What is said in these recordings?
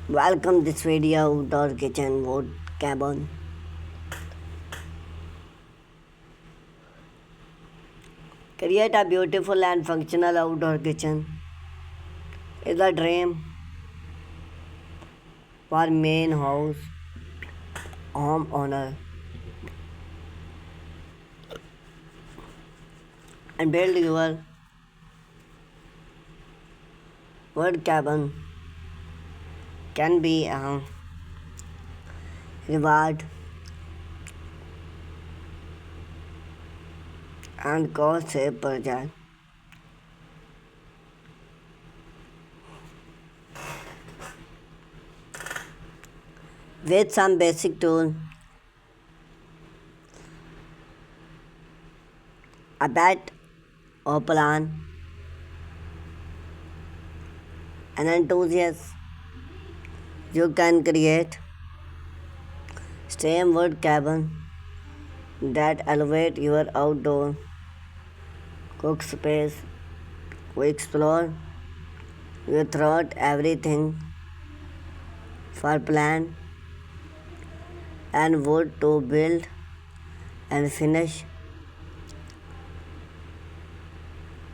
Welcome this video outdoor kitchen wood cabin. Create a beautiful and functional outdoor kitchen is a dream for main house homeowner and build your wood cabin can be a reward and cost save project. With some basic tools, a bat or plan, an enthusiast, you can create same wood cabin that elevate your outdoor cook space. We explore you throughout everything for plan and wood to build and finish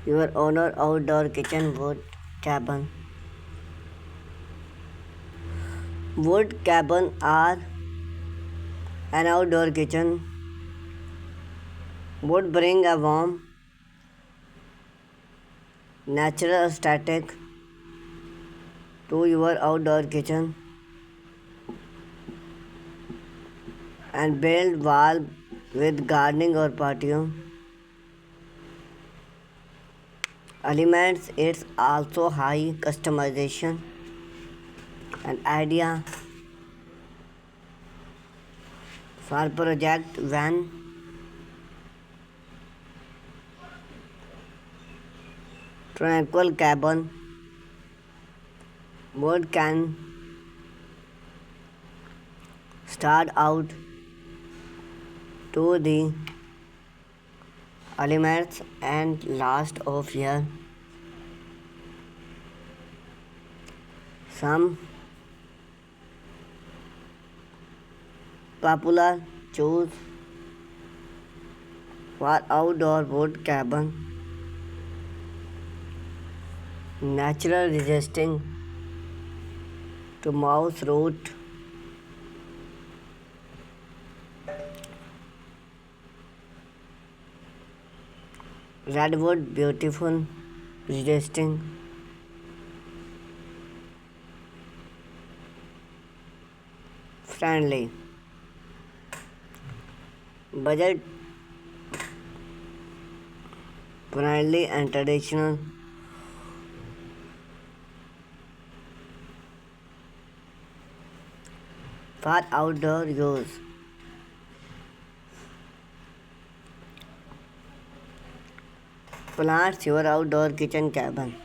your own outdoor kitchen wood cabin. Wood cabin are an outdoor kitchen would bring a warm, natural aesthetic to your outdoor kitchen and build wall with gardening or patio elements. It's also high customization and idea for project when tranquil cabin wood can start out to the elements and last of year. Some popular choose for outdoor wood cabin natural resisting to mouse root redwood beautiful resisting friendly budget friendly and traditional for outdoor use. Plants your outdoor kitchen cabin.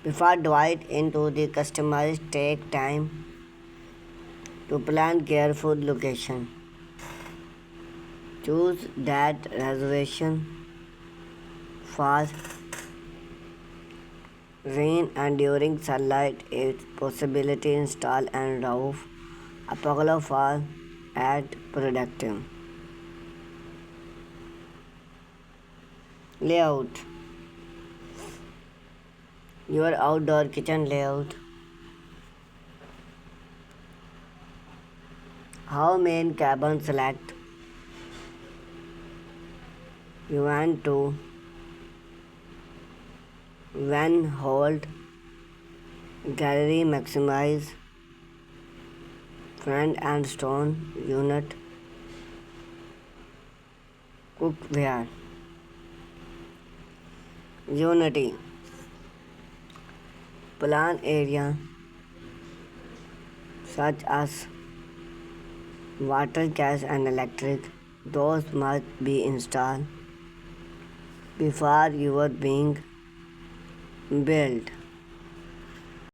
Before divide into the customized, take time to plan careful location. Choose that reservation for rain and during sunlight. It's possibility install and roof a pergola for add productive. Layout. Your outdoor kitchen layout. How main cabin select. You want to when hold gallery maximize front and stone unit cookware unity plan area such as water gas and electric those must be installed before you are being built.